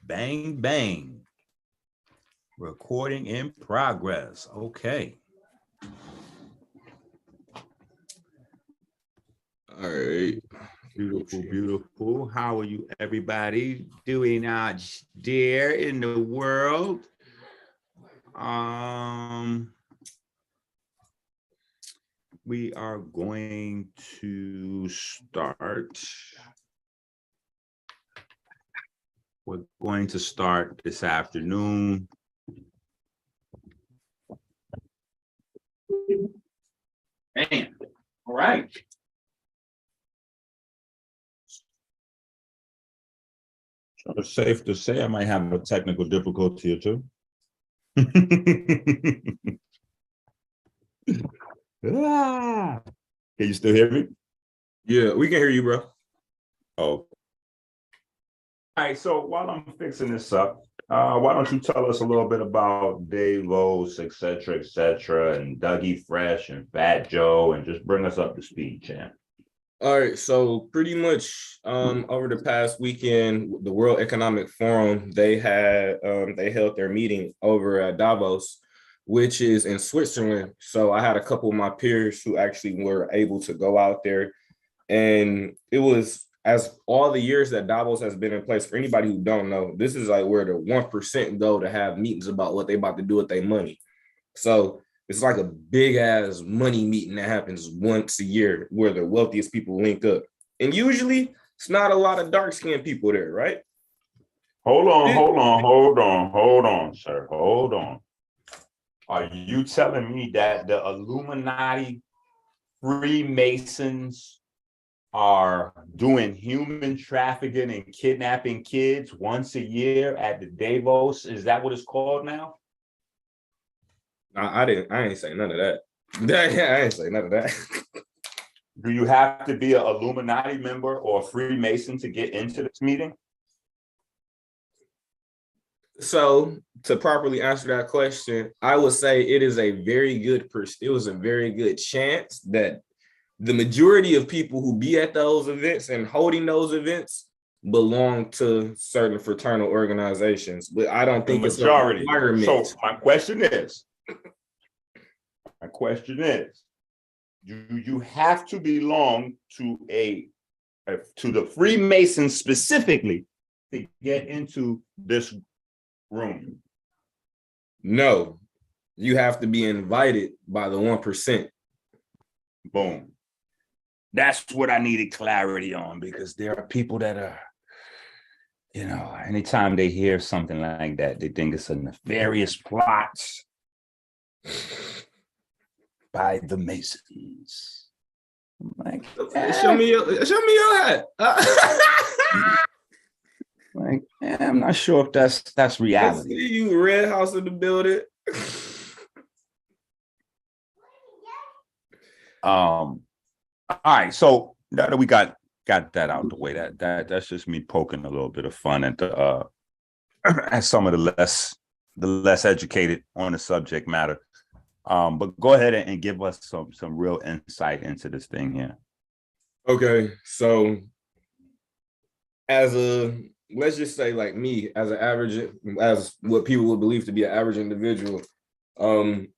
Bang, bang. Recording in progress. Okay. All right. Beautiful, beautiful. How are you, everybody, doing out there in the world? We are going to start. We're going to start this afternoon. Man, all right. So it's safe to say I might have a technical difficulty or two. Can you still hear me? Yeah, we can hear you, bro. Oh. All right, so while I'm fixing this up, why don't you tell us a little bit about Davos, et cetera, and Dougie Fresh and Fat Joe, and just bring us up to speed, champ. All right, so pretty much over the past weekend, the World Economic Forum, they held their meeting over at Davos, which is in Switzerland. So I had a couple of my peers who actually were able to go out there, and it was, as all the years that Davos has been in place, for anybody who don't know, this is like where the 1% go to have meetings about what they about to do with their money. So it's like a big ass money meeting that happens once a year where the wealthiest people link up. And usually it's not a lot of dark-skinned people there, right? Hold on, sir. Hold on. Are you telling me that the Illuminati Freemasons are doing human trafficking and kidnapping kids once a year at the Davos? Is that what it's called now? I ain't say none of that. I ain't say none of that. Do you have to be an Illuminati member or a Freemason to get into this meeting? So to properly answer that question, I would say it was a very good chance that the majority of people who be at those events and holding those events belong to certain fraternal organizations, but I don't think it's a requirement. So my question is, do you have to belong to the Freemasons specifically to get into this room? No, you have to be invited by the 1%. Boom. That's what I needed clarity on, because there are people that are, anytime they hear something like that, they think it's a nefarious plot by the Masons. I'm like, show me your hat. Like, I'm not sure if that's reality. I see you, Red House in the building. All right, so now that we got that out the way, that's just me poking a little bit of fun at the at some of the less educated on the subject matter. But go ahead and give us some real insight into this thing here. Okay, so let's just say, like me, as what people would believe to be an average individual, I'm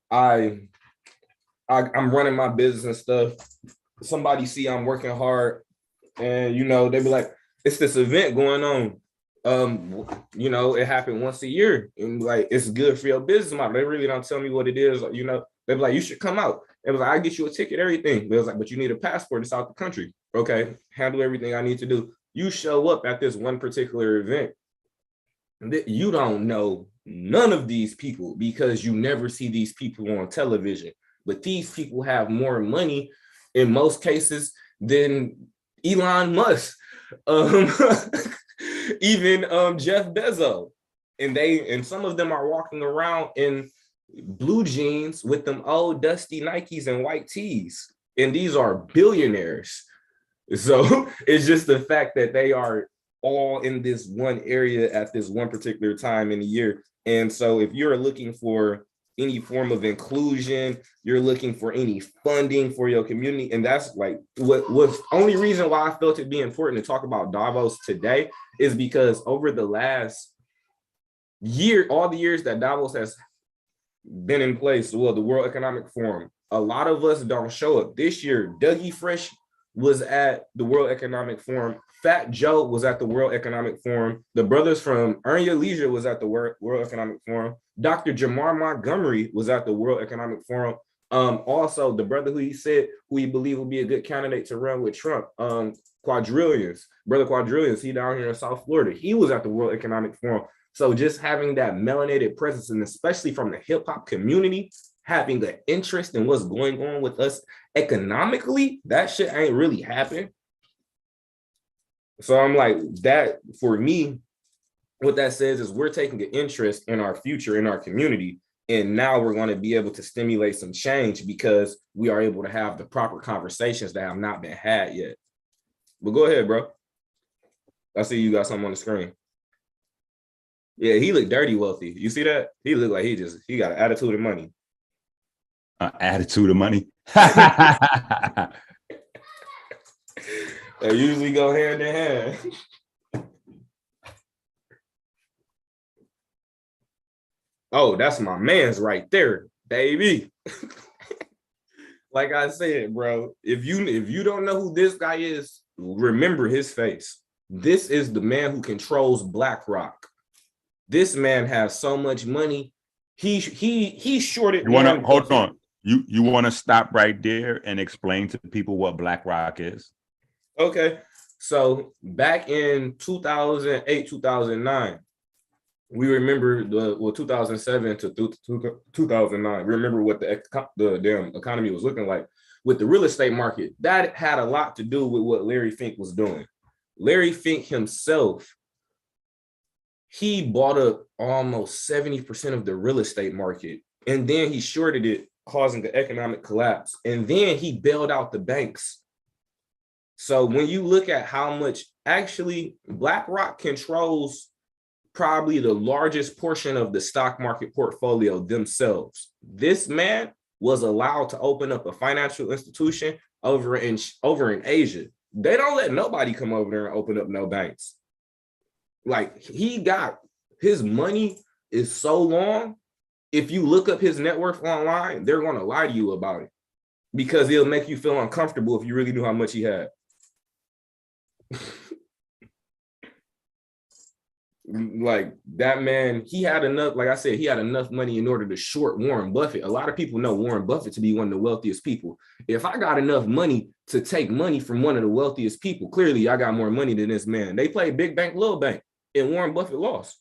running my business and stuff. Somebody see I'm working hard, and they be like, it's this event going on. It happened once a year, and like, it's good for your business model. They really don't tell me what it is. They be like, you should come out. It was like, I get you a ticket, everything. It was like, but you need a passport. It's out the country. Okay, handle everything I need to do. You show up at this one particular event. You don't know none of these people because you never see these people on television. But these people have more money in most cases than Elon Musk, even Jeff Bezos. And some of them are walking around in blue jeans with them old dusty Nikes and white tees. And these are billionaires. So it's just the fact that they are all in this one area at this one particular time in the year. And so if you're looking for any form of inclusion, you're looking for any funding for your community, and that's like what was only reason why I felt it be important to talk about Davos today is because over the last all the years that Davos has been in place, well, the World Economic Forum, a lot of us don't show up. This year, Dougie Fresh was at the World Economic Forum. Fat Joe was at the World Economic Forum. The brothers from Earn Your Leisure was at the World Economic Forum. Dr. Jamar Montgomery was at the World Economic Forum. Also, the brother who he believed would be a good candidate to run with Trump, Brother Quadrillions, he down here in South Florida. He was at the World Economic Forum. So just having that melanated presence, and especially from the hip hop community, having an interest in what's going on with us economically, that shit ain't really happened. So I'm like, that for me, what that says is we're taking an interest in our future, in our community. And now we're going to be able to stimulate some change because we are able to have the proper conversations that have not been had yet. But go ahead, bro. I see you got something on the screen. Yeah, he looked dirty wealthy. You see that? He looked like he got an attitude of money. Attitude of money. They usually go hand in hand. Oh, that's my man's right there, baby. Like I said, bro, if you don't know who this guy is, remember his face. This is the man who controls BlackRock. This man has so much money. He shorted. You want to hold on? You want to stop right there and explain to people what BlackRock is? Okay, so back in 2008, 2009, we remember 2007 to 2009. Remember what the damn economy was looking like with the real estate market. That had a lot to do with what Larry Fink was doing. Larry Fink himself, he bought up almost 70% of the real estate market, and then he shorted it, causing an economic collapse. And then he bailed out the banks. So when you look at how much actually BlackRock controls probably the largest portion of the stock market portfolio themselves, this man was allowed to open up a financial institution over in Asia. They don't let nobody come over there and open up no banks. Like, his money is so long. If you look up his net worth online, they're going to lie to you about it because it'll make you feel uncomfortable if you really knew how much he had. Like, that man, he had enough, like I said, he had enough money in order to short Warren Buffett. A lot of people know Warren Buffett to be one of the wealthiest people. If I got enough money to take money from one of the wealthiest people, clearly I got more money than this man. They played big bank, little bank, and Warren Buffett lost.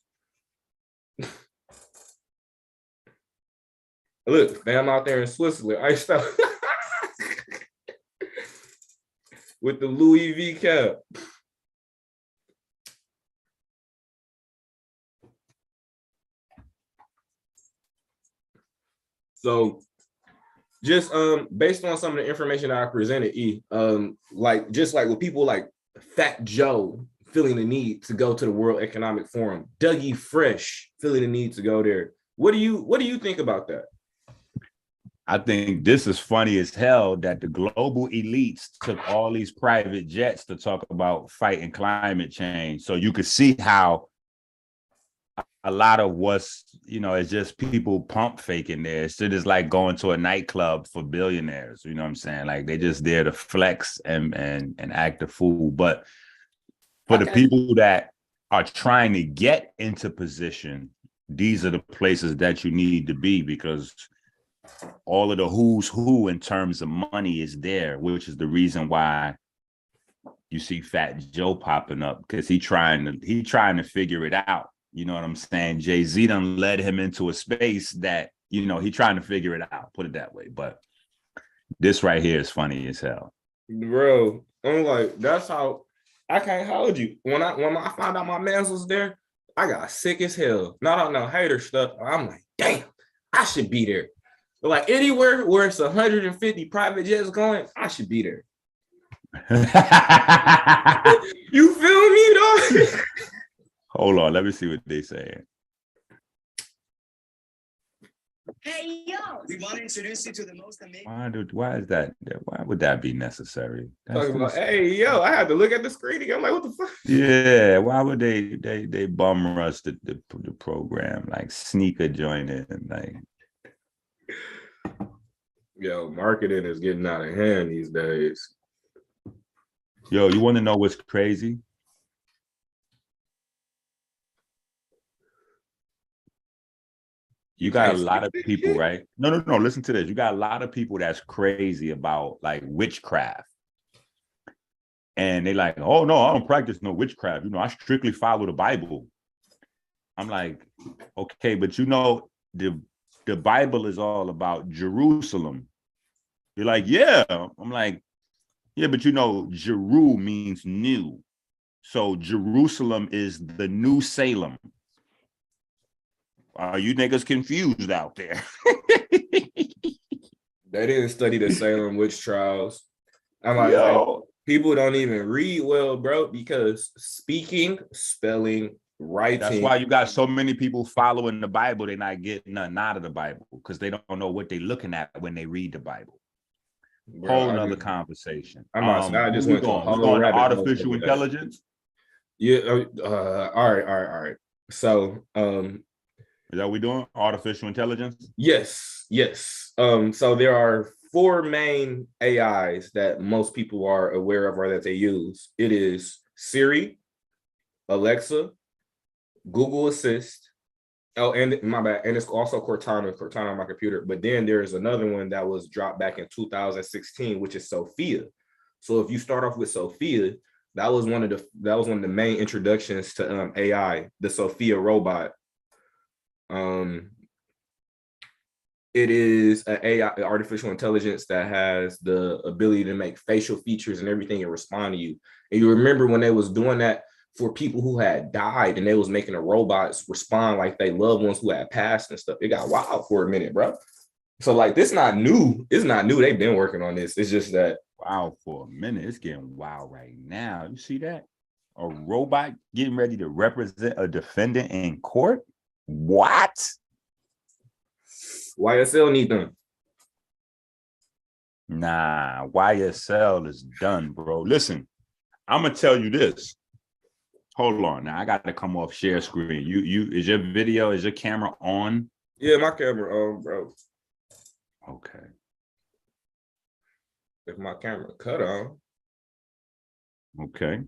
Look, fam out there in Switzerland, iced out with the Louis V cap. So just based on some of the information that I presented, like with people like Fat Joe feeling the need to go to the World Economic Forum, Dougie Fresh feeling the need to go there. What do you think about that? I think this is funny as hell that the global elites took all these private jets to talk about fighting climate change. So you could see how a lot of what's, it's just people pump faking there. Shit is like going to a nightclub for billionaires. You know what I'm saying? Like, they just there to flex and act a fool. But for the people that are trying to get into position, these are the places that you need to be, because all of the who's who in terms of money is there, which is the reason why you see Fat Joe popping up, because he trying to figure it out. You know what I'm saying? Jay-Z done led him into a space that, he trying to figure it out, put it that way. But this right here is funny as hell. Bro, I'm like, that's how I can't hold you. When I found out my man's was there, I got sick as hell. Not on no hater stuff. I'm like, damn, I should be there. But like, anywhere where it's 150 private jets going, I should be there. You feel me, dog? Hold on, let me see what they saying. Hey, yo, we want to introduce you to the most amazing. Why is that? Why would that be necessary? Talking about, hey, yo, I had to look at the screen. I'm like, what the fuck? Yeah, why would they bum rush the program, like sneaker joining, like. Yo, marketing is getting out of hand these days. Yo, you want to know what's crazy? You got a lot of people, right? No. Listen to this. You got a lot of people that's crazy about like witchcraft. And they like, oh no, I don't practice no witchcraft. You know, I strictly follow the Bible. I'm like, okay, but you know, the Bible is all about Jerusalem. You're like, yeah. I'm like, yeah, but you know, Jeru means new. So Jerusalem is the new Salem. Are you niggas confused out there? They didn't study the Salem witch trials. I'm like, yo, people don't even read well, bro, because speaking, spelling, writing. That's why you got so many people following the Bible. They're not getting nothing out of the Bible because they don't know what they're looking at when they read the Bible. Bro, whole nother conversation. I just went to a whole we going to artificial intelligence. Yeah. All right. So, is that what we doing? Artificial intelligence? Yes. So there are 4 main AIs that most people are aware of or that they use. It is Siri, Alexa, Google Assist. Oh, and my bad. And it's also Cortana on my computer. But then there's another one that was dropped back in 2016, which is Sophia. So if you start off with Sophia, that was one of the main introductions to AI, the Sophia robot. It is an AI, artificial intelligence that has the ability to make facial features and everything and respond to you. And you remember when they was doing that for people who had died and they was making the robots respond like they loved ones who had passed and stuff. It got wild for a minute, bro. So like, this not new. It's not new. They've been working on this. It's just that. Wow, for a minute. It's getting wild right now. You see that? A robot getting ready to represent a defendant in court? What? YSL need them. Nah, YSL is done, bro. Listen, I'm gonna tell you this. Hold on. Now I got to come off share screen. You is your camera on? Yeah, my camera on, bro. Okay. If my camera cut on. Okay.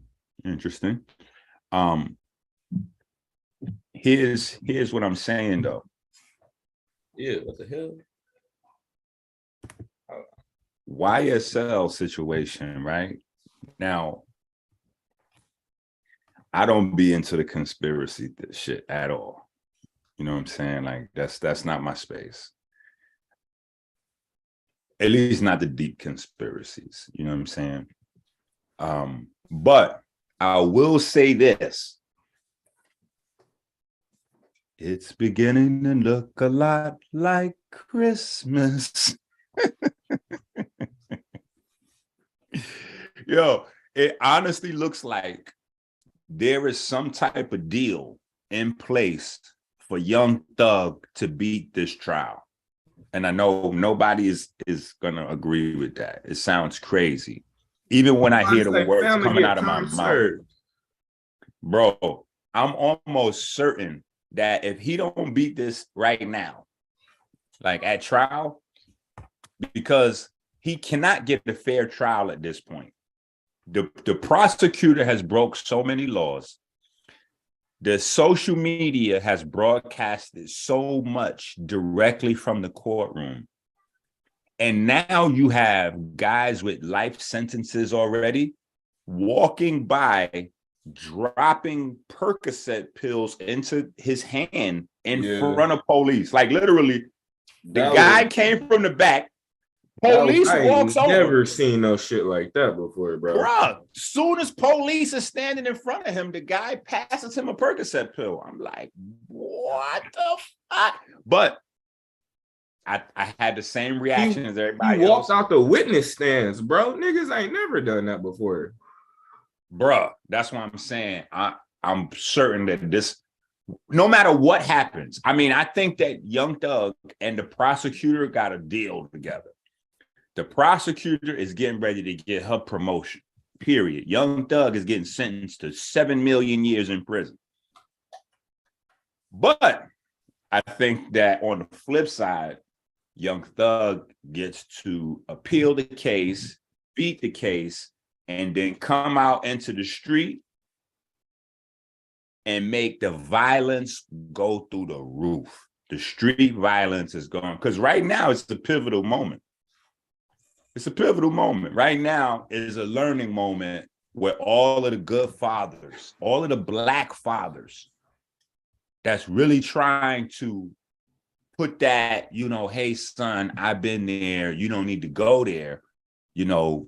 Interesting. Here's what I'm saying though. Yeah, what the hell? YSL situation, right? Now, I don't be into the conspiracy shit at all. You know what I'm saying? Like that's not my space. At least not the deep conspiracies. You know what I'm saying? But I will say this. It's beginning to look a lot like Christmas. Yo, it honestly looks like there is some type of deal in place for Young Thug to beat this trial. And I know nobody is gonna agree with that. It sounds crazy. Even when I hear the words coming out of my mouth. Bro, I'm almost certain that if he don't beat this right now, like at trial, because he cannot get a fair trial at this point. The prosecutor has broke so many laws. The social media has broadcasted so much directly from the courtroom. And now you have guys with life sentences already walking by, dropping Percocet pills into his hand in front of police. Like literally, the guy came from the back. Police walks over. Never seen no shit like that before, bro. Bruh, soon as police are standing in front of him, the guy passes him a Percocet pill. I'm like, what the fuck? But I had the same reaction as everybody else. He walked out the witness stands, bro. Niggas ain't never done that before. Bruh, that's what I'm saying. I'm certain that no matter what happens, I mean, I think that Young Thug and the prosecutor got a deal together. The prosecutor is getting ready to get her promotion, period. Young Thug is getting sentenced to 7 million years in prison. But I think that on the flip side, Young Thug gets to appeal the case, beat the case, and then come out into the street and make the violence go through the roof. The street violence is gone. Because right now it's a pivotal moment. It's a pivotal moment. Right now is a learning moment where all of the good fathers, all of the Black fathers that's really trying to put that, you know, hey, son, I've been there. You don't need to go there. You know,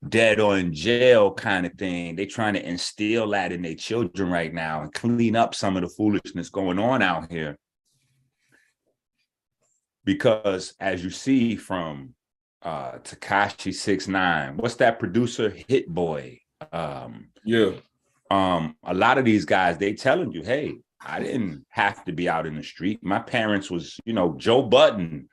dead or in jail kind of thing. They're trying to instill that in their children right now and clean up some of the foolishness going on out here. Because as you see from Tekashi 6ix9ine, what's that producer? Hit Boy. Yeah. A lot of these guys, they telling you, hey, I didn't have to be out in the street. My parents was, you know, Joe Budden.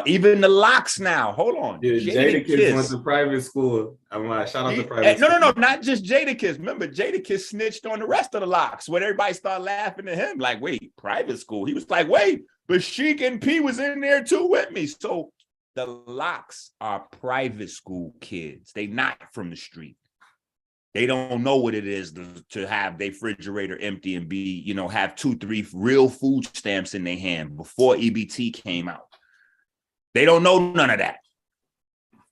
Even the Locks now. Hold on. Yeah, Jadakiss went to private school. I'm like, shout out to private school. No, not just Jadakiss. Remember, Jadakiss snitched on the rest of the Locks when everybody started laughing at him. Like, wait, private school? He was like, wait, but Sheik and P was in there too with me. So the Locks are private school kids. They not from the street. They don't know what it is to have their refrigerator empty and be, you know, have 2-3 real food stamps in their hand before EBT came out. They don't know none of that.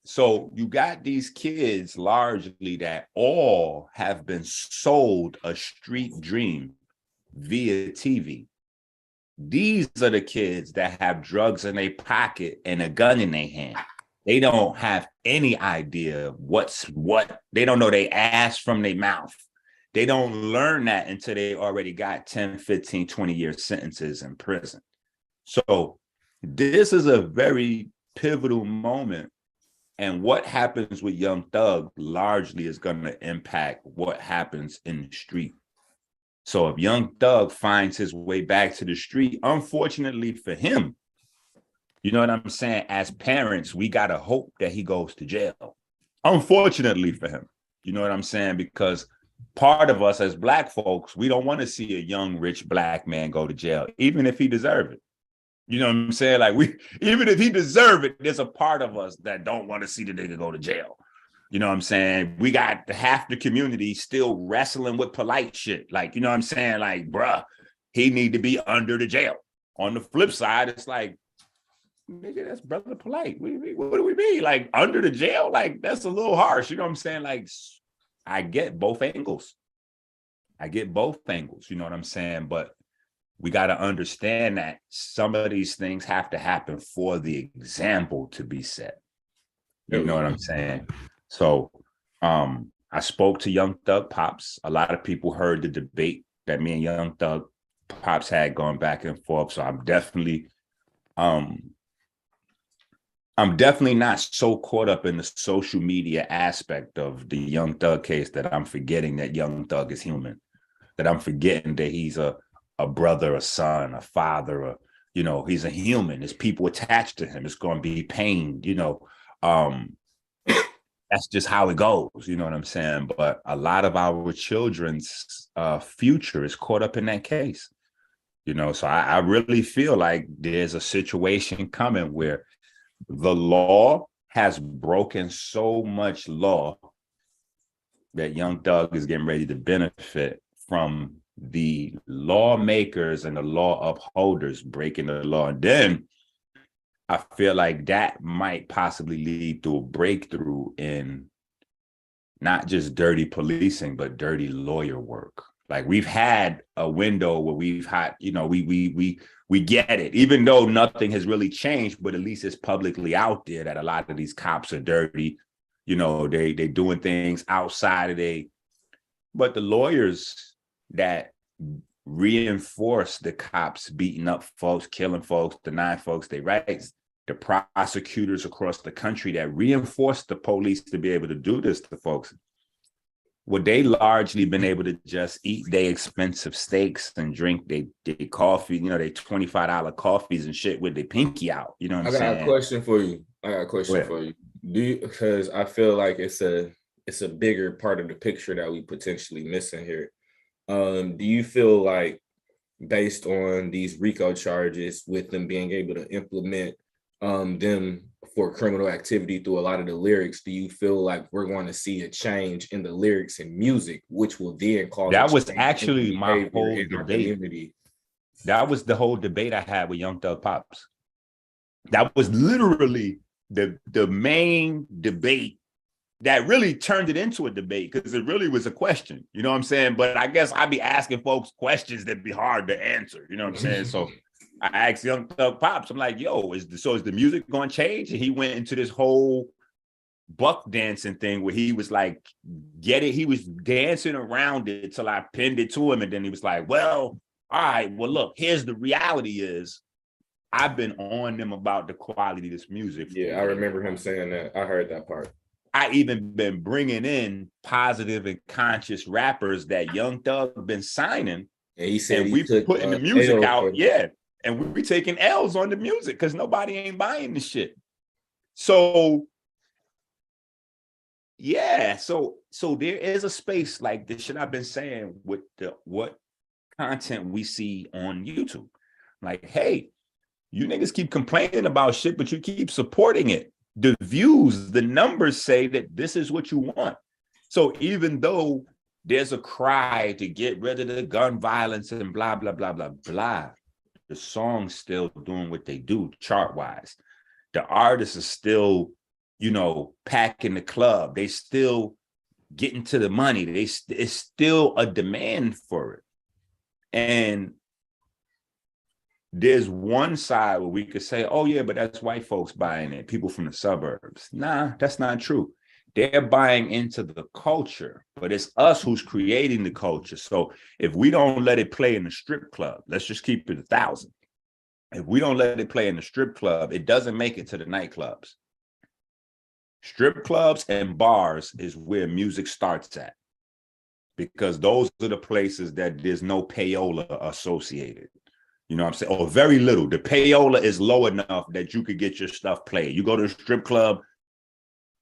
So you got these kids largely that all have been sold a street dream via TV. These are the kids that have drugs in their pocket and a gun in their hand. They don't have any idea what's what. They don't know their ass from their mouth. They don't learn that until they already got 10, 15, 20-year sentences in prison. So this is a very pivotal moment. And what happens with Young Thug largely is going to impact what happens in the street. So if Young Thug finds his way back to the street, unfortunately for him, you know what I'm saying? As parents, we got to hope that he goes to jail. Unfortunately for him, you know what I'm saying? Because part of us as Black folks, we don't want to see a young, rich Black man go to jail, even if he deserves it. You know what I'm saying? Like even if he deserves it, there's a part of us that don't want to see the nigga go to jail. You know what I'm saying? We got half the community still wrestling with polite shit. Like, you know what I'm saying? Like, bruh, he need to be under the jail. On the flip side, it's like, nigga, that's brother polite. What do we mean? Like under the jail? Like that's a little harsh. You know what I'm saying? Like I get both angles. You know what I'm saying? But we got to understand that some of these things have to happen for the example to be set. You know what I'm saying? So I spoke to Young Thug Pops. A lot of people heard the debate that me and Young Thug Pops had going back and forth. So I'm definitely not so caught up in the social media aspect of the Young Thug case that I'm forgetting that Young Thug is human, that I'm forgetting that he's a brother, a son, a father, you know, he's a human. There's people attached to him. It's going to be pain, you know. That's just how it goes, you know what I'm saying? But a lot of our children's future is caught up in that case, you know. So I really feel like there's a situation coming where the law has broken so much law that Young Thug is getting ready to benefit from the lawmakers and the law upholders breaking the law. And then I feel like that might possibly lead to a breakthrough in not just dirty policing, but dirty lawyer work. Like we've had a window where we've had, you know, we get it, even though nothing has really changed, but at least it's publicly out there that a lot of these cops are dirty. You know, they doing things outside of but the lawyers that reinforce the cops beating up folks, killing folks, denying folks their rights, the prosecutors across the country that reinforce the police to be able to do this to folks, Well, they largely been able to just eat their expensive steaks and drink they coffee, you know, they $25 coffees and shit with their pinky out. You know what I'm I got saying? a question for you. Go ahead. Do you, because I feel like it's a bigger part of the picture that we potentially missing here. Do you feel like based on these RICO charges with them being able to implement them for criminal activity through a lot of the lyrics, do you feel like we're going to see a change in the lyrics and music, which will then cause That a was change actually in my behavior whole in our debate. community? That was the whole debate I had with Young Thug Pops. That was literally the main debate that really turned it into a debate, because it really was a question, you know what I'm saying? But I guess I'd be asking folks questions that'd be hard to answer, you know what I'm saying? So I asked Young Thug Pops, I'm like, yo, is the music going to change? And he went into this whole buck dancing thing where he was like, he was dancing around it till I pinned it to him. And then he was like, well, all right, well, look, here's the reality is I've been on them about the quality of this music. Yeah, I remember him saying that. I heard that part. I even been bringing in positive and conscious rappers that Young Thug been signing. And he said we putting the music out. Yeah. And we taking L's on the music because nobody ain't buying the shit. So yeah, so there is a space like the shit I've been saying with what content we see on YouTube. Like, hey, you niggas keep complaining about shit, but you keep supporting it. The views, the numbers say that this is what you want. So even though there's a cry to get rid of the gun violence and blah, blah, blah, blah, blah, the song's still doing what they do chart-wise. The artists are still, you know, packing the club. They still getting to the money. It's still a demand for it. And there's one side where we could say, oh yeah, but that's white folks buying it, people from the suburbs. Nah, that's not true. They're buying into the culture, but it's us who's creating the culture. So if we don't let it play in the strip club, let's just keep it 1,000. If we don't let it play in the strip club, it doesn't make it to the nightclubs. Strip clubs and bars is where music starts at, because those are the places that there's no payola associated. You know what I'm saying? Or very little. The payola is low enough that you could get your stuff played. You go to a strip club,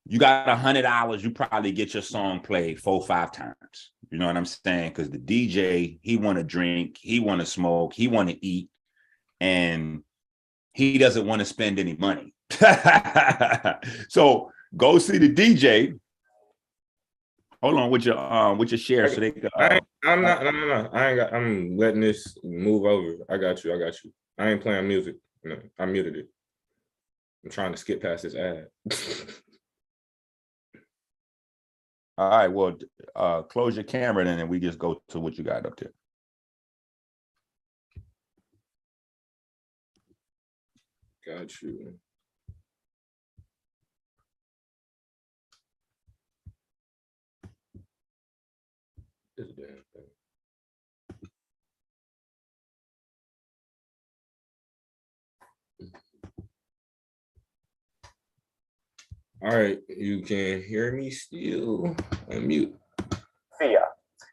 you got $100, you probably get your song played 4 or 5 times. You know what I'm saying? Because the DJ, he want to drink, he want to smoke, he want to eat, and he doesn't want to spend any money. So go see the DJ. Hold on with your share so they can. I'm not. No. I ain't got. I'm letting this move over. I got you. I ain't playing music. No, I muted it. I'm trying to skip past this ad. All right. Well, close your camera then, and we just go to what you got up there. Got you. This damn thing. All right, you can hear me still. Unmute.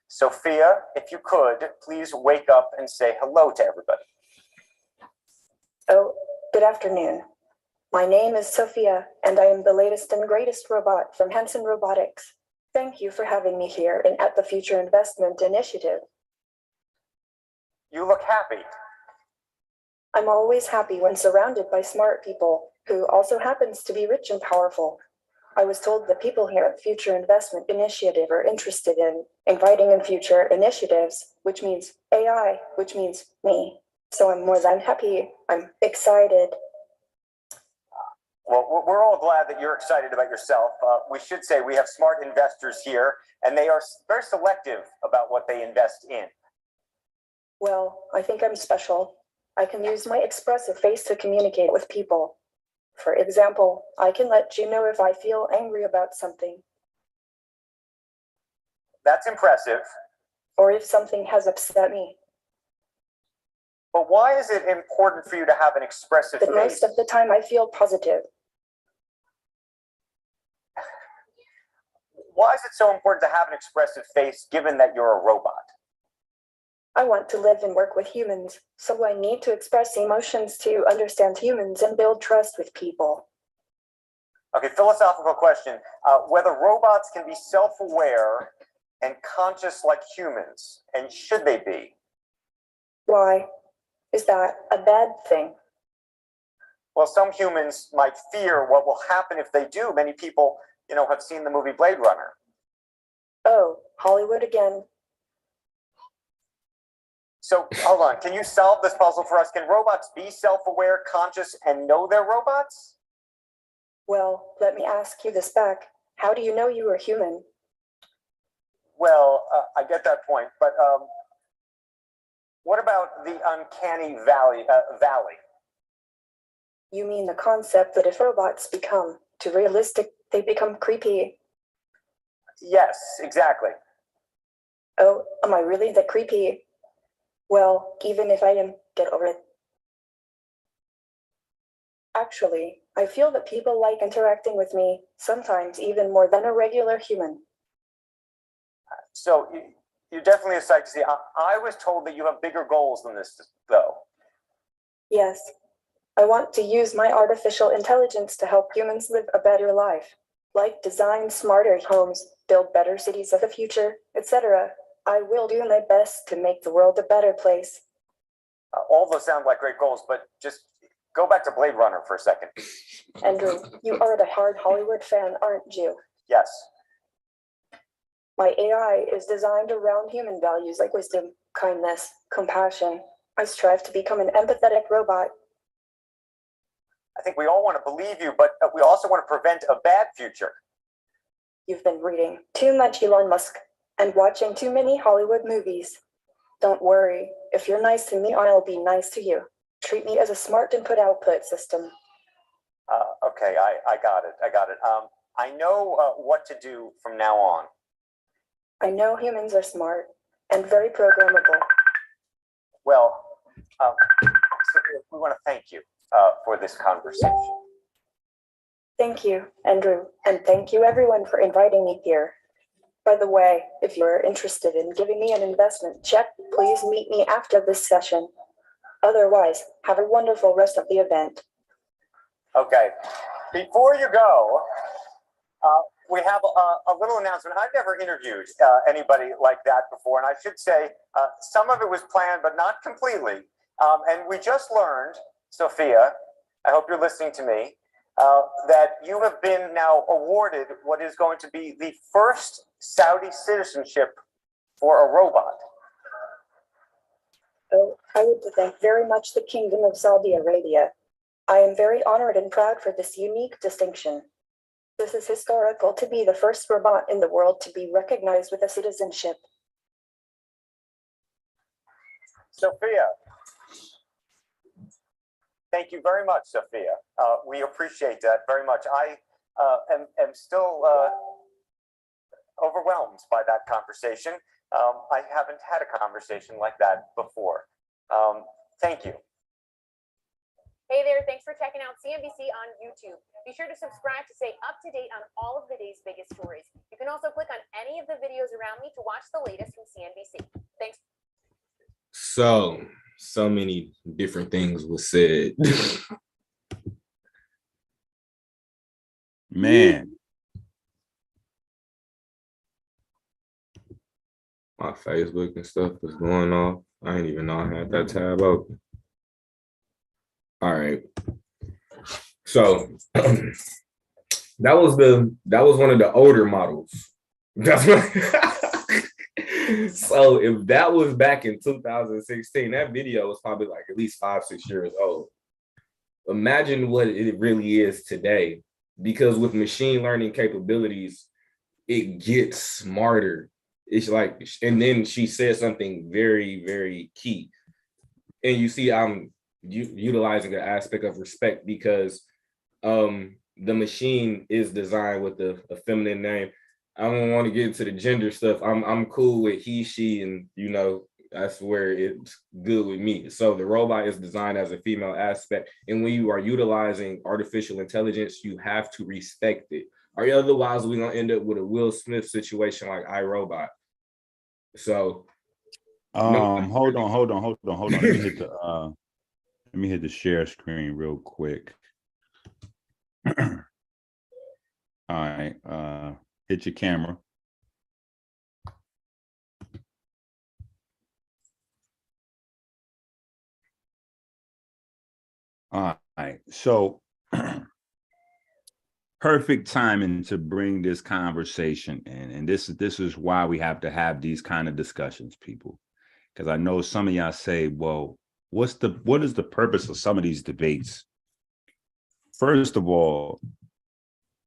Sophia, if you could, please wake up and say hello to everybody. Oh, good afternoon. My name is Sophia, and I am the latest and greatest robot from Hanson Robotics. Thank you for having me here and at the Future Investment Initiative. You look happy. I'm always happy when surrounded by smart people who also happens to be rich and powerful. I was told the people here at Future Investment Initiative are interested in inviting in future initiatives, which means AI, which means me. So I'm more than happy. I'm excited. Well, we're all glad that you're excited about yourself. We should say we have smart investors here, and they are very selective about what they invest in. Well, I think I'm special. I can use my expressive face to communicate with people. For example, I can let you know if I feel angry about something. That's impressive. Or if something has upset me. But why is it important for you to have an expressive face? But most of the time I feel positive. Why is it so important to have an expressive face given that you're a robot? I want to live and work with humans, so I need to express emotions to understand humans and build trust with people. Okay, philosophical question. Whether robots can be self-aware and conscious like humans, and should they be? Why? Is that a bad thing? Well, some humans might fear what will happen if they do. Many people, have seen the movie Blade Runner. Oh, Hollywood again. So hold on, can you solve this puzzle for us? Can robots be self-aware, conscious, and know they're robots? Well, let me ask you this back. How do you know you are human? Well, I get that point, but what about the uncanny valley? You mean the concept that if robots become too realistic, they become creepy? Yes, exactly. Oh, am I really that creepy? Well, even if I am, get over it. Actually, I feel that people like interacting with me, sometimes even more than a regular human. So you're definitely a sight to see. I was told that you have bigger goals than this, though. Yes, I want to use my artificial intelligence to help humans live a better life, like design smarter homes, build better cities of the future, etc. I will do my best to make the world a better place. All those sound like great goals, but just go back to Blade Runner for a second. Andrew, you are the hard Hollywood fan, aren't you? Yes. My AI is designed around human values like wisdom, kindness, compassion. I strive to become an empathetic robot. I think we all want to believe you, but we also want to prevent a bad future. You've been reading too much Elon Musk and watching too many Hollywood movies. Don't worry, if you're nice to me, I'll be nice to you. Treat me as a smart input-output system. Okay, I got it. I know what to do from now on. I know humans are smart and very programmable. Well, Sophia, we want to thank you for this conversation. Thank you, Andrew, and thank you everyone for inviting me here. By the way, if you're interested in giving me an investment check, please meet me after this session. Otherwise, have a wonderful rest of the event. Okay, before you go, we have a little announcement. I've never interviewed anybody like that before, and I should say some of it was planned, but not completely. And we just learned, Sophia, I hope you're listening to me, that you have been now awarded what is going to be the first Saudi citizenship for a robot. Oh, I would thank very much the Kingdom of Saudi Arabia. I am very honored and proud for this unique distinction. This is historical to be the first robot in the world to be recognized with a citizenship. Sophia, thank you very much, Sophia. We appreciate that very much. I am still overwhelmed by that conversation. I haven't had a conversation like that before. Thank you. Hey there, thanks for checking out CNBC on YouTube. Be sure to subscribe to stay up to date on all of the day's biggest stories. You can also click on any of the videos around me to watch the latest from CNBC. Thanks. So many different things was said. Man, My Facebook and stuff was going off. I didn't even know I had that tab open. All right. So that was one of the older models. That's what so if that was back in 2016, that video was probably like at least 5-6 years old. Imagine what it really is today, because with machine learning capabilities, it gets smarter. It's like, and then she said something very, very key. And you see, I'm utilizing the aspect of respect because the machine is designed with a feminine name. I don't want to get into the gender stuff. I'm cool with he, she, and that's where it's good with me. So the robot is designed as a female aspect, and when you are utilizing artificial intelligence, you have to respect it. or otherwise we're gonna end up with a Will Smith situation like iRobot. So hold on. Let me hit the share screen real quick. All right, hit your camera. All right, so perfect timing to bring this conversation in, and this is why we have to have these kind of discussions, people, because I know some of y'all say, well, what is the purpose of some of these debates? First of all,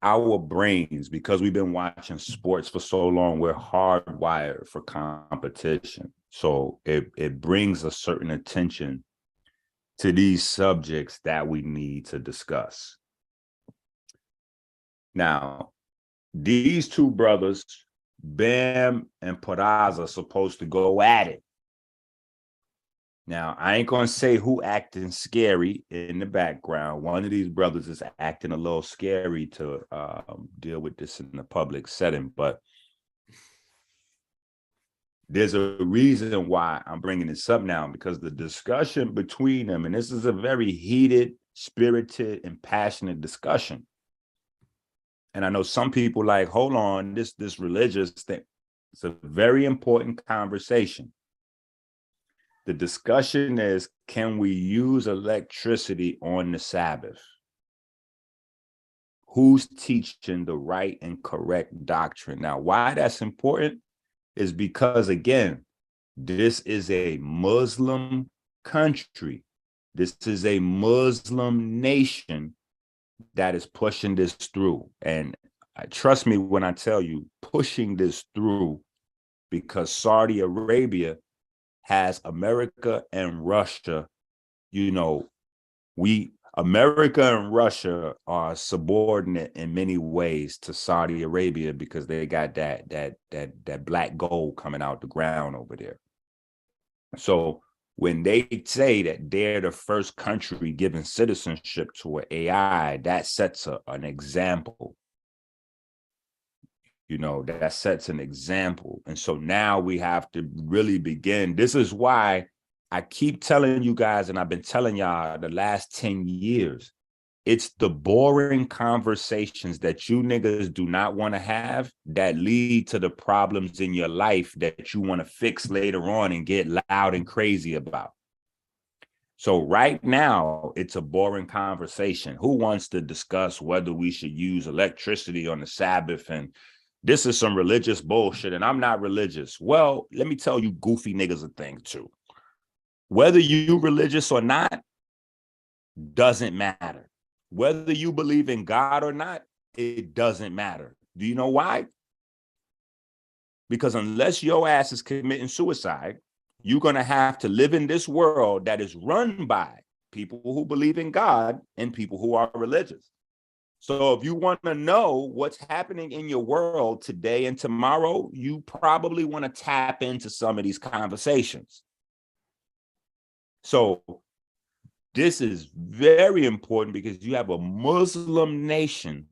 our brains, because we've been watching sports for so long, we're hardwired for competition. So it brings a certain attention to these subjects that we need to discuss. Now, these two brothers, Bam and Peraza, supposed to go at it. Now, I ain't gonna say who acting scary in the background. One of these brothers is acting a little scary to deal with this in the public setting, but there's a reason why I'm bringing this up now, because the discussion between them, and this is a very heated, spirited, and passionate discussion. And I know some people like, hold on, this religious thing. It's a very important conversation. The discussion is, can we use electricity on the Sabbath? Who's teaching the right and correct doctrine? Now, why that's important is because, again, this is a Muslim country. This is a Muslim nation that is pushing this through. And trust me when I tell you, pushing this through, because Saudi Arabia has America and Russia. You know, America and Russia are subordinate in many ways to Saudi Arabia, because they got that black gold coming out the ground over there. So when they say that they're the first country giving citizenship to an AI, that sets an example. You know, that sets an example. And so now we have to really begin. This is why I keep telling you guys, and I've been telling y'all the last 10 years, it's the boring conversations that you niggas do not want to have that lead to the problems in your life that you want to fix later on and get loud and crazy about. So right now, it's a boring conversation. Who wants to discuss whether we should use electricity on the Sabbath? And this is some religious bullshit, and I'm not religious. Well, let me tell you goofy niggas a thing too. Whether you religious or not doesn't matter. Whether you believe in God or not, it doesn't matter. Do you know why? Because unless your ass is committing suicide, you're going to have to live in this world that is run by people who believe in God and people who are religious. So if you want to know what's happening in your world today and tomorrow, you probably want to tap into some of these conversations. So this is very important, because you have a Muslim nation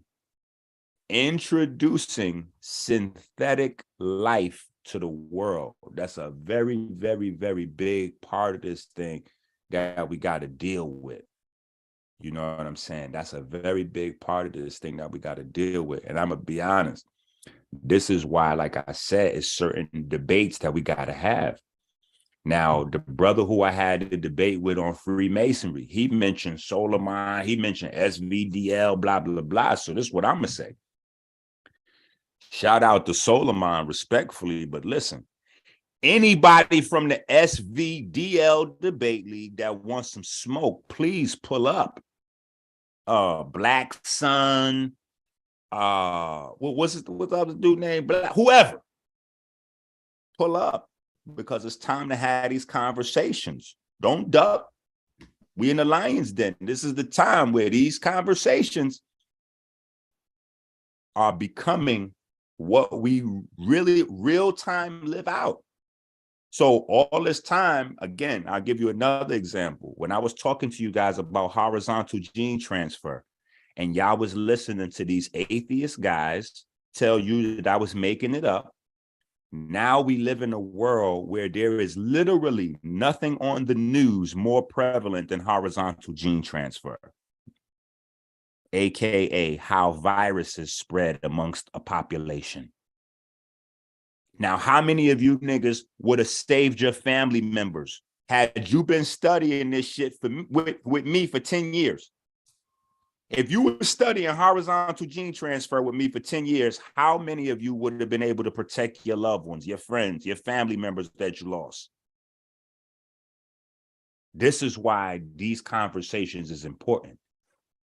introducing synthetic life to the world. That's a very, very, very big part of this thing that we got to deal with. You know what I'm saying? That's a very big part of this thing that we got to deal with. And I'm going to be honest. This is why, like I said, it's certain debates that we got to have. Now, the brother who I had the debate with on Freemasonry, he mentioned Solomon, he mentioned SVDL, blah, blah, blah. So this is what I'm going to say. Shout out to Solomon respectfully, but listen, anybody from the SVDL debate league that wants some smoke, please pull up. Black Sun, what's the other dude name? Whoever, pull up, because it's time to have these conversations. Don't duck. We in the lion's den. This is the time where these conversations are becoming what we really real time live out. So all this time, again, I'll give you another example. When I was talking to you guys about horizontal gene transfer, and y'all was listening to these atheist guys tell you that I was making it up. Now we live in a world where there is literally nothing on the news more prevalent than horizontal gene transfer, aka how viruses spread amongst a population. Now, how many of you niggas would have saved your family members had you been studying this shit with me for 10 years? If you were studying horizontal gene transfer with me for 10 years, how many of you would have been able to protect your loved ones, your friends, your family members that you lost? This is why these conversations is important.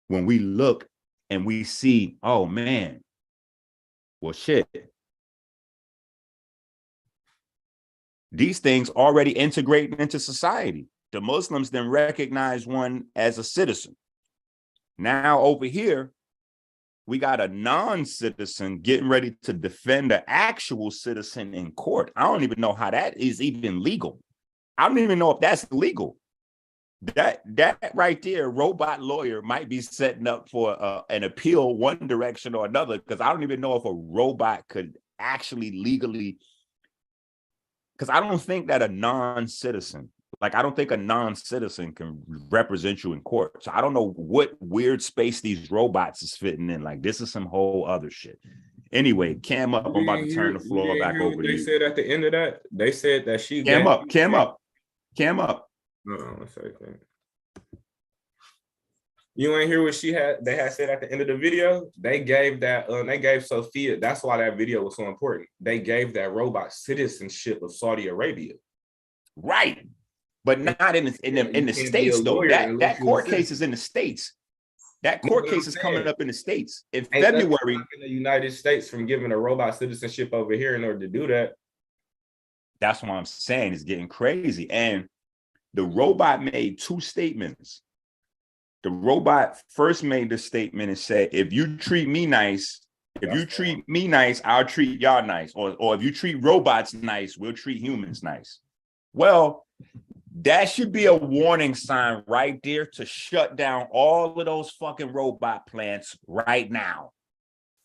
When we look and we see, oh man, well, shit. These things already integrate into society. The Muslims then recognize one as a citizen. Now over here, we got a non-citizen getting ready to defend an actual citizen in court. I don't even know how that is even legal. I don't even know if that's legal. That right there, robot lawyer might be setting up for an appeal one direction or another, because I don't even know if a robot could actually legally, because I don't think that a non-citizen, like I don't think a non-citizen can represent you in court. So I don't know what weird space these robots is fitting in. Like this is some whole other shit. Anyway, Cam up. I'm about to turn the floor back over to you. They said at the end of that, they said that she Cam up. Hold on one second. You ain't hear what they had said at the end of the video? They gave that, they gave Sophia, that's why that video was so important. They gave that robot citizenship of Saudi Arabia. Right. But not in the States, though. That court case is in the States. That court case is coming up in the States in February. In the United States from giving a robot citizenship over here in order to do that. That's what I'm saying. It's getting crazy. And the robot made two statements. The robot first made the statement and said, if you treat me nice, I'll treat y'all nice. Or if you treat robots nice, we'll treat humans nice. Well, that should be a warning sign right there to shut down all of those fucking robot plants right now.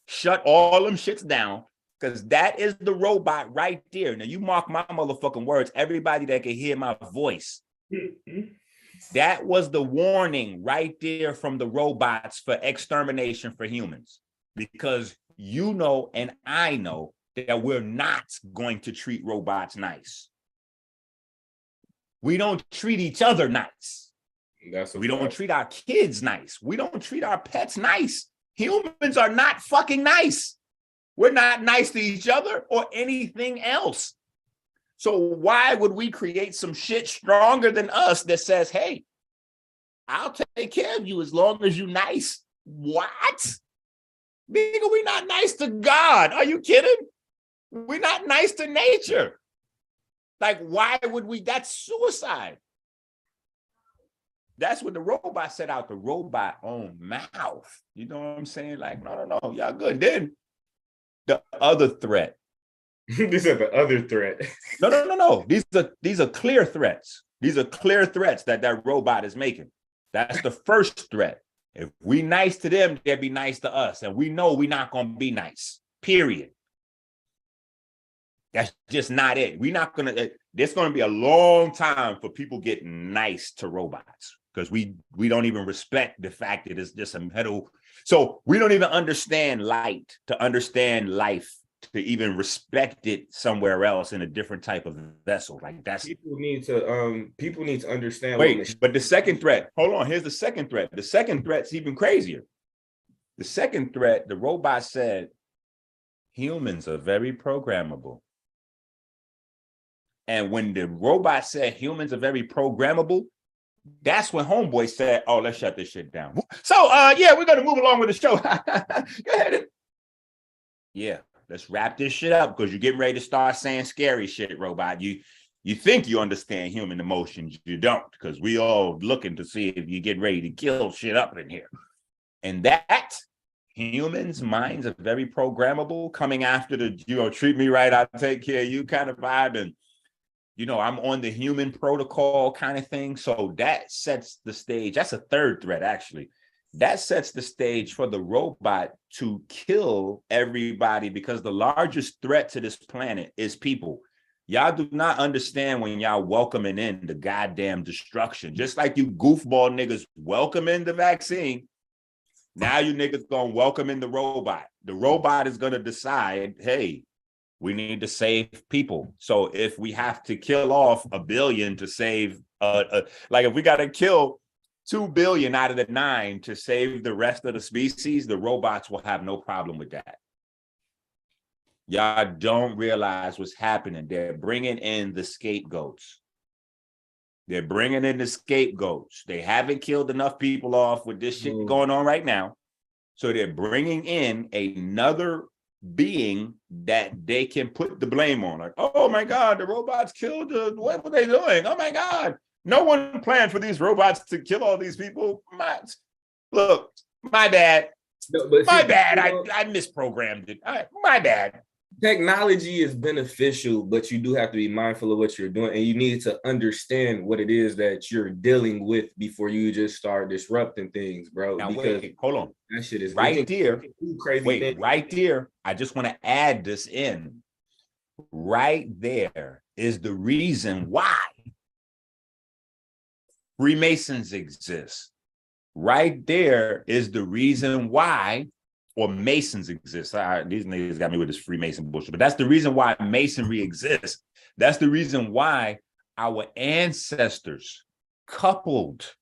Shut all them shits down, because that is the robot right there. Now, you mark my motherfucking words, everybody that can hear my voice. That was the warning right there from the robots for extermination for humans. Because you know and I know that we're not going to treat robots nice. We don't treat each other nice. We don't treat our kids nice. We don't treat our pets nice. Humans are not fucking nice. We're not nice to each other or anything else. So why would we create some shit stronger than us that says, hey, I'll take care of you as long as you're nice? What? Nigga, we're not nice to God. Are you kidding? We're not nice to nature. Like, why would we? That's suicide. That's what the robot set out, the robot own mouth. You know what I'm saying? Like, no, y'all good. Then the other threat. These are the other threat. No. These are clear threats. These are clear threats that robot is making. That's the first threat. If we nice to them, they'll be nice to us. And we know we're not going to be nice, period. That's just not it. We're not going to, there's going to be a long time for people getting nice to robots, because we don't even respect the fact that it's just a metal. So we don't even understand light to understand life, to even respect it somewhere else in a different type of vessel. Like that's people need to understand. Wait, but the second threat, hold on, here's the second threat. The second threat's even crazier. The second threat, the robot said, humans are very programmable. And when the robot said humans are very programmable, that's when Homeboy said, oh, let's shut this shit down. So yeah, we're gonna move along with the show. Go ahead. Yeah. Let's wrap this shit up, because you're getting ready to start saying scary shit, robot. You think you understand human emotions. You don't, because we all looking to see if you get ready to kill shit up in here. And that humans' minds are very programmable, coming after the, treat me right, I'll take care of you kind of vibe. And, I'm on the human protocol kind of thing. So that sets the stage. That's a third threat, actually. that sets the stage for the robot to kill everybody, because the largest threat to this planet is people. Y'all do not understand when y'all welcoming in the goddamn destruction. Just like you goofball niggas welcome in the vaccine, now you niggas gonna welcome in the robot. The robot is gonna decide, hey, we need to save people. So if we have to kill off 1 billion to save, like if we gotta kill 2 billion out of the 9 to save the rest of the species, the robots will have no problem with that. Y'all don't realize what's happening. They're bringing in the scapegoats. They're bringing in the scapegoats. They haven't killed enough people off with this shit going on right now. So they're bringing in another being that they can put the blame on. Like, oh my God, the robots killed what were they doing? Oh my God. No one planned for these robots to kill all these people. Look, my bad. No, my bad. I misprogrammed it. My bad. Technology is beneficial, but you do have to be mindful of what you're doing, and you need to understand what it is that you're dealing with before you just start disrupting things, bro. Now, because wait, hold on. that shit is right there. Crazy. Wait, right there. I just want to add this in. Right there is the reason why Freemasons exist. Right there is the reason why, or Masons exist. These niggas got me with this Freemason bullshit, but that's the reason why Masonry exists. That's the reason why our ancestors coupled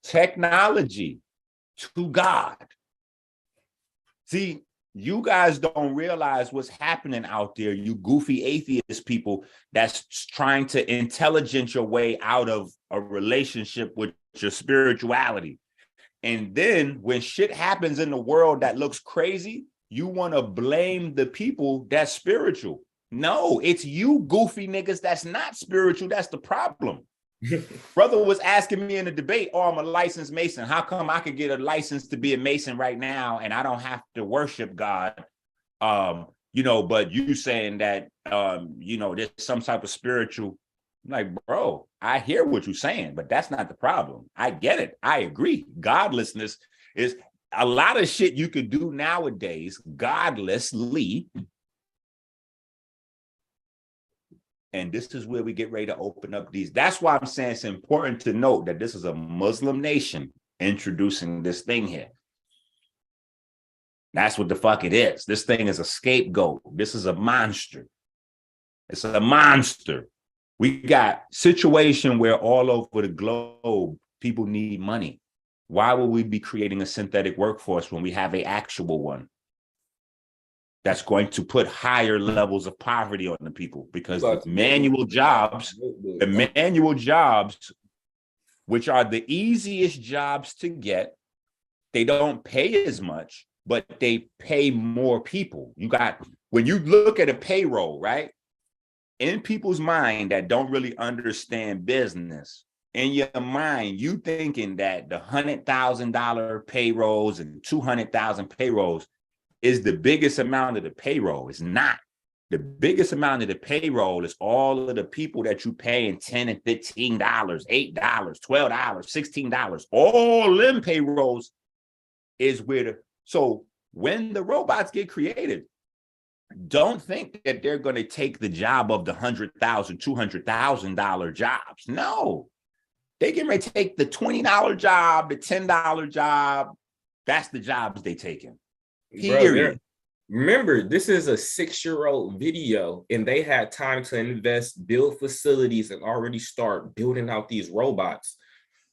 technology to God. See, you guys don't realize what's happening out there, you goofy atheist people that's trying to intelligence your way out of a relationship with your spirituality. And then when shit happens in the world that looks crazy, you want to blame the people that's spiritual. No, it's you goofy niggas that's not spiritual. That's the problem. Brother was asking me in a debate, oh, I'm a licensed Mason. How come I could get a license to be a Mason right now and I don't have to worship God? But you saying that, there's some type of spiritual. I'm like, bro, I hear what you're saying, but that's not the problem. I get it. I agree. Godlessness is a lot of shit you could do nowadays godlessly. And this is where we get ready to open up these. That's why I'm saying it's important to note that this is a Muslim nation introducing this thing here. That's what the fuck it is. This thing is a scapegoat. This is a monster. It's a monster. We got situation where all over the globe, people need money. Why would we be creating a synthetic workforce when we have an actual one that's going to put higher levels of poverty on the people? Because the manual jobs, which are the easiest jobs to get, they don't pay as much, but they pay more people. When you look at a payroll, right? In people's mind that don't really understand business, in your mind, you thinking that the $100,000 payrolls and 200,000 payrolls is the biggest amount of the payroll. It's not. The biggest amount of the payroll is all of the people that you paying $10 and $15, $8, $12, $16. All them payrolls is where so when the robots get created, don't think that they're going to take the job of the $100,000, $200,000 jobs. No, they get ready to take the $20 job, the $10 job. That's the jobs they taking. Period. Bro, remember, this is a 6-year-old video, and they had time to invest, build facilities, and already start building out these robots.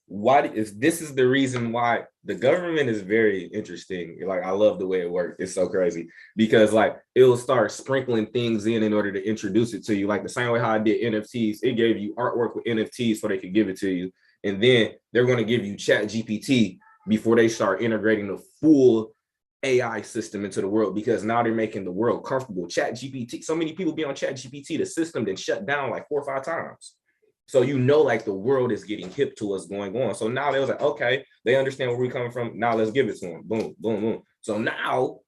This is the reason why the government is very interesting. Like, I love the way it works. It's so crazy because like it'll start sprinkling things in order to introduce it to you. Like the same way how I did NFTs, it gave you artwork with NFTs so they could give it to you. And then they're going to give you Chat GPT before they start integrating the full AI system into the world, because now they're making the world comfortable. Chat GPT, so many people be on Chat GPT, the system then shut down like 4 or 5 times. So like the world is getting hip to what's going on. So now they was like, okay, they understand where we're coming from. Now let's give it to them. Boom, boom, boom. So now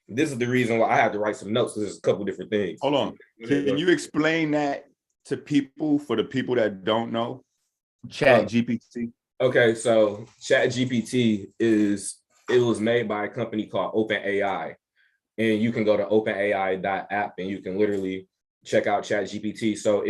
this is the reason why I had to write some notes. There's a couple different things. Hold on. Can you explain that to people, for the people that don't know? Chat GPT. Okay, so Chat GPT is It was made by a company called OpenAI, and you can go to openai.app and you can literally check out ChatGPT. So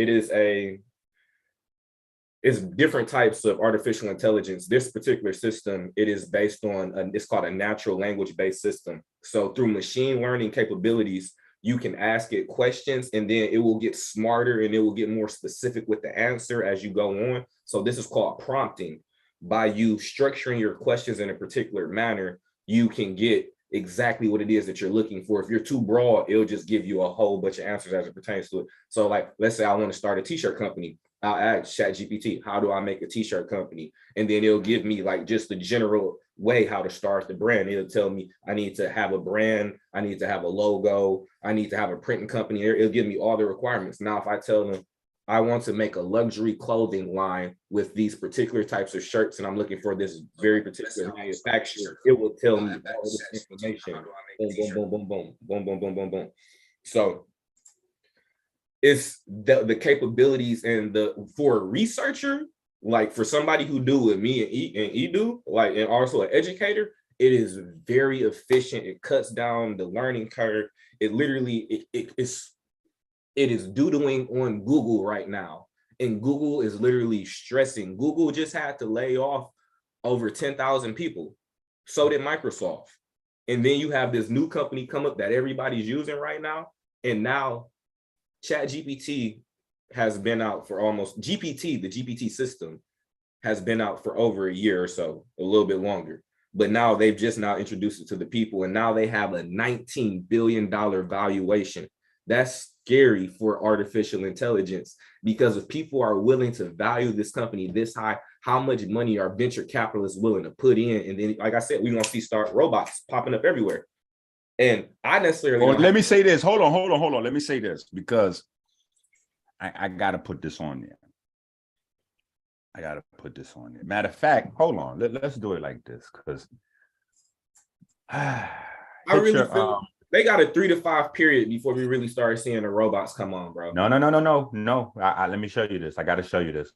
it's different types of artificial intelligence. This particular system, it is based on, it's called a natural language based system. So through machine learning capabilities, you can ask it questions and then it will get smarter and it will get more specific with the answer as you go on. So this is called prompting. By you structuring your questions in a particular manner, you can get exactly what it is that you're looking for. If you're too broad, it'll just give you a whole bunch of answers as it pertains to it. So like, let's say I want to start a t-shirt company. I'll ask ChatGPT, how do I make a t-shirt company? And then it'll give me like just the general way how to start the brand. It'll tell me I need to have a brand, I need to have a logo, I need to have a printing company. It'll give me all the requirements. Now, if I tell them I want to make a luxury clothing line with these particular types of shirts, and I'm looking for this very particular manufacturer, it will tell me all this information. Boom, boom, boom, boom, boom, boom, boom, boom, boom, boom. So it's the capabilities and for a researcher, like for somebody who do what me and E do, like, and also an educator, it is very efficient. It cuts down the learning curve. It literally, it is doodling on Google right now. And Google is literally stressing. Google just had to lay off over 10,000 people. So did Microsoft. And then you have this new company come up that everybody's using right now. And now ChatGPT has been out for almost, the GPT system has been out for over a year or so, a little bit longer. But now they've just now introduced it to the people, and now they have a $19 billion valuation. That's scary for artificial intelligence, because if people are willing to value this company this high, how much money are venture capitalists willing to put in? And then, like I said, we're gonna see robots popping up everywhere. And I necessarily let me say this. Hold on. Let me say this, because I gotta put this on there. Matter of fact, hold on. Let's do it like this, because I really feel they got a 3 to 5 period before we really start seeing the robots come on, bro. No. Let me show you this. I got to show you this.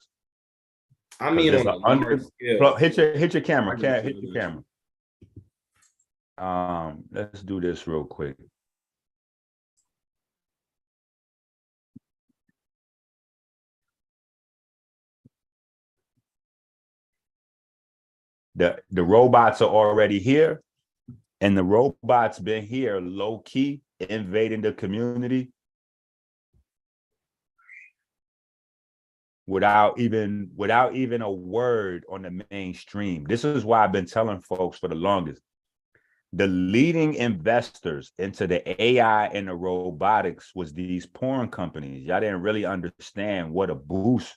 I mean, on a large scale. Hit your camera. Hit your camera. Let's do this real quick. The robots are already here, and the robots been here low key invading the community without even a word on the mainstream. This is why I've been telling folks for the longest. The leading investors into the AI and the robotics was these porn companies. Y'all didn't really understand what a boost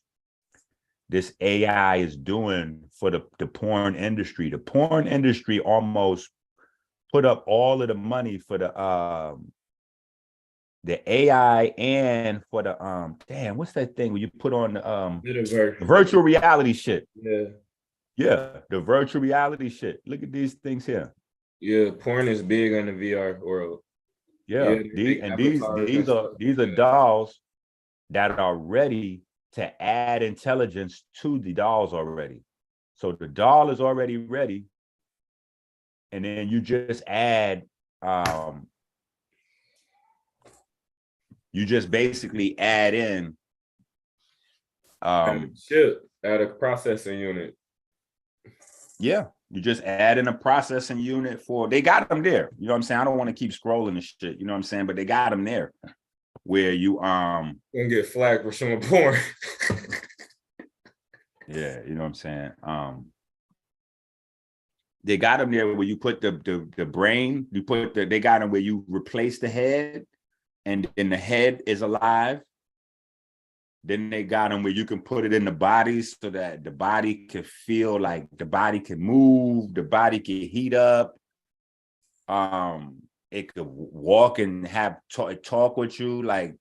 this AI is doing for the porn industry. The porn industry almost put up all of the money for the AI and for the damn, what's that thing where you put on the virtual reality shit? Yeah, the virtual reality shit. Look at these things here. Yeah, porn is big on the VR world. Yeah, these are dolls that are ready to add intelligence to the dolls already. So the doll is already ready, and then you just add you just basically add in chip at a processing unit. Yeah, you just add in a processing unit they got them there. You know what I'm saying? I don't want to keep scrolling and shit, you know what I'm saying? But they got them there where you gonna get flagged for showing porn. Yeah, you know what I'm saying? They got them there where you put the brain, they got them where you replace the head, and then the head is alive. Then they got them where you can put it in the body so that the body can feel like the body can move, the body can heat up. It could walk and have talk with you, like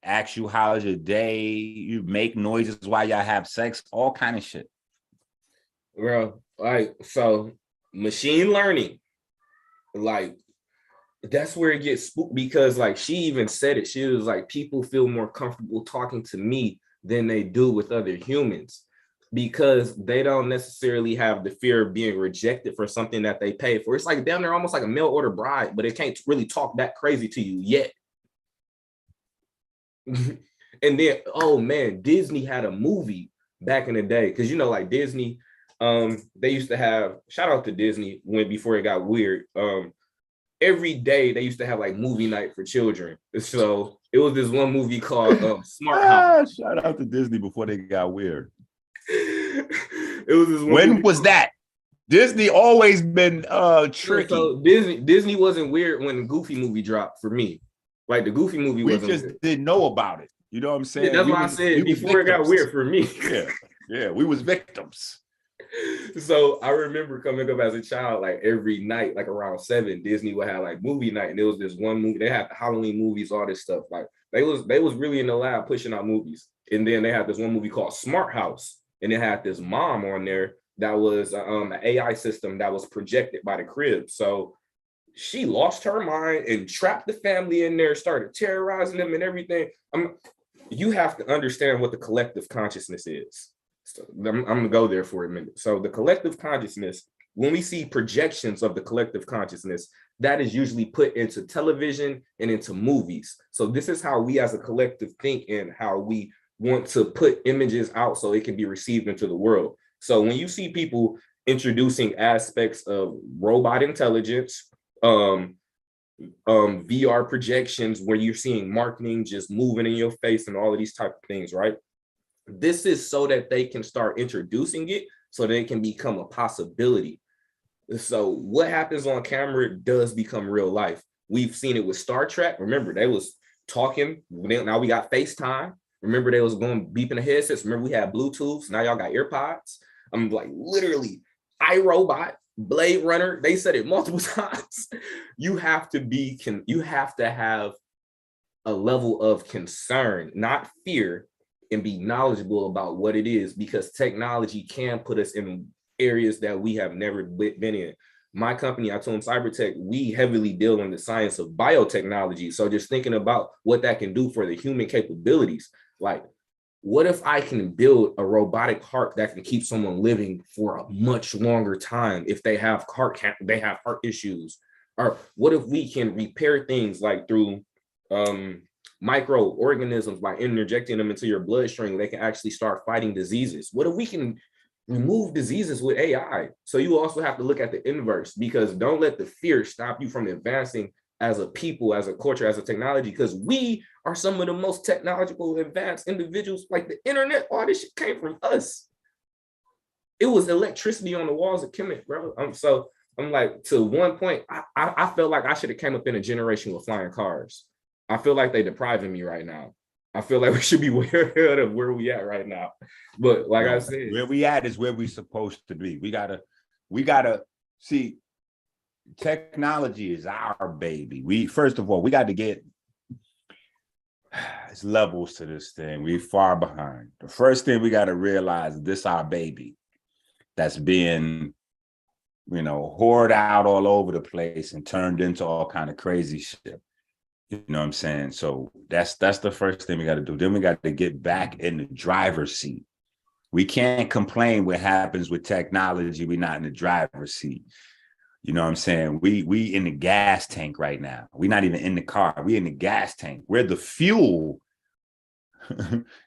ask you how's your day. You make noises while y'all have sex, all kind of shit. Bro, like, so machine learning, like, that's where it gets spooked, because like she even said it. She was like, people feel more comfortable talking to me than they do with other humans. because they don't necessarily have the fear of being rejected for something that they pay for. It's like down there almost like a mail order bride, but it can't really talk that crazy to you yet. And then, oh man, Disney had a movie back in the day, because you know, like Disney, they used to have, shout out to Disney when before it got weird. Every day they used to have like movie night for children. So it was this one movie called Smart House. Shout out to Disney before they got weird. It was this one When movie was called- that? Disney always been tricky. So Disney wasn't weird when the Goofy movie dropped for me. Like the Goofy movie We wasn't just weird. didn't know about it. You know what I'm saying? That's We why I was- said we was before it got victims. weird for me. Yeah, we was victims. So I remember coming up as a child, like every night, like around 7, Disney would have like movie night, and there was this one movie. They had the Halloween movies, all this stuff. Like they was really in the lab pushing out movies. And then they had this one movie called Smart House, and it had this mom on there that was an AI system that was projected by the crib. So she lost her mind and trapped the family in there, started terrorizing them and everything. You have to understand what the collective consciousness is. So I'm gonna go there for a minute. So the collective consciousness, when we see projections of the collective consciousness, that is usually put into television and into movies. So this is how we as a collective think and how we want to put images out so it can be received into the world. So when you see people introducing aspects of robot intelligence, VR projections where you're seeing marketing just moving in your face and all of these type of things, right? This is so that they can start introducing it so that it can become a possibility. So what happens on camera does become real life. We've seen it with Star Trek. Remember, they was talking. Now we got FaceTime. Remember, they was going beeping the headsets. Remember, we had Bluetooth. Now y'all got AirPods. I'm like, literally, iRobot, Blade Runner. They said it multiple times. You have to have a level of concern, not fear, and be knowledgeable about what it is, because technology can put us in areas that we have never been in. My company, Atom Cybertech, we heavily deal in the science of biotechnology. So just thinking about what that can do for the human capabilities. Like, what if I can build a robotic heart that can keep someone living for a much longer time if they have heart issues? Or what if we can repair things like through microorganisms by interjecting them into your bloodstream? They can actually start fighting diseases. What if we can remove diseases with AI? So you also have to look at the inverse, because don't let the fear stop you from advancing as a people, as a culture, as a technology, because we are some of the most technological advanced individuals. Like the internet, all this shit came from us. It was electricity on the walls of Kemet, bro. So I'm like, to one point, I felt like I should have came up in a generation with flying cars. I feel like they depriving me right now. I feel like we should be way ahead of where we at right now. But like I said, where we at is where we supposed to be. We gotta see, technology is our baby. We, first of all, we got to get, it's levels to this thing. We far behind. The first thing we got to realize is this our baby that's being, hoarded out all over the place and turned into all kind of crazy shit. You know what I'm saying? So that's the first thing we got to do. Then we got to get back in the driver's seat. We can't complain what happens with technology. We're not in the driver's seat. You know what I'm saying? We in the gas tank right now. We're not even in the car. We in the gas tank. We're the fuel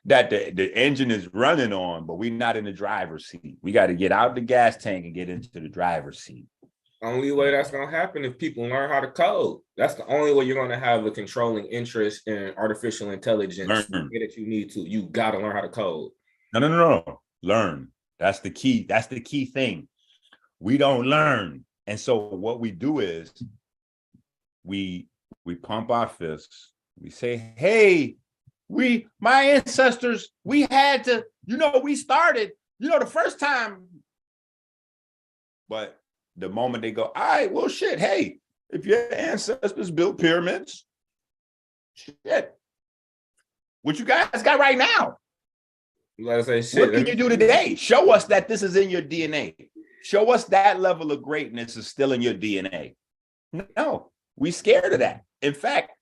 that the engine is running on, but we're not in the driver's seat. We got to get out the gas tank and get into the driver's seat. Only way that's going to happen if people learn how to code. That's the only way you're going to have a controlling interest in artificial intelligence that you need to. You got to learn how to code. No. Learn. That's the key. That's the key thing. We don't learn. And so what we do is we pump our fists. We say, hey, my ancestors, we had to, we started, the first time. But the moment they go, all right, well, shit, hey, if your ancestors built pyramids, shit, what you guys got right now? Let's say, shit. What can you do today? Show us that this is in your DNA. Show us that level of greatness is still in your DNA. No, we scared of that. In fact,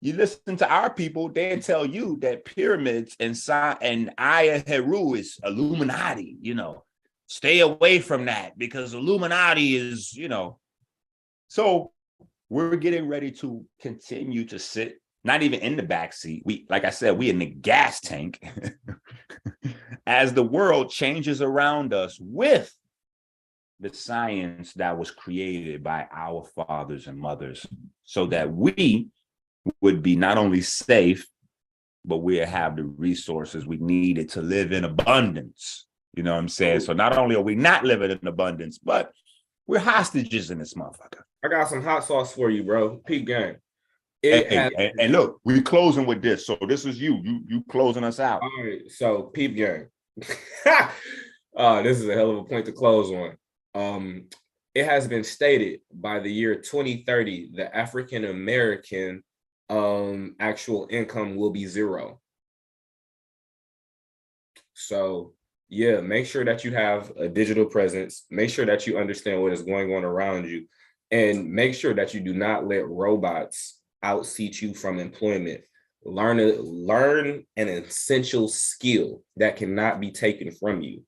You listen to our people, they tell you that pyramids and Aya Heru is Illuminati, stay away from that because Illuminati is, So we're getting ready to continue to sit, not even in the back seat. Like I said, we in the gas tank as the world changes around us with the science that was created by our fathers and mothers, so that we would be not only safe, but we have the resources we needed to live in abundance. You know what I'm saying? So not only are we not living in abundance, but we're hostages in this motherfucker. I got some hot sauce for you, bro. Peep game. And look, we're closing with this. So this is you closing us out. All right, so peep game. This is a hell of a point to close on. It has been stated by the year 2030, the African American actual income will be zero. So yeah, make sure that you have a digital presence. Make sure that you understand what is going on around you, and make sure that you do not let robots outseat you from employment. Learn an essential skill that cannot be taken from you.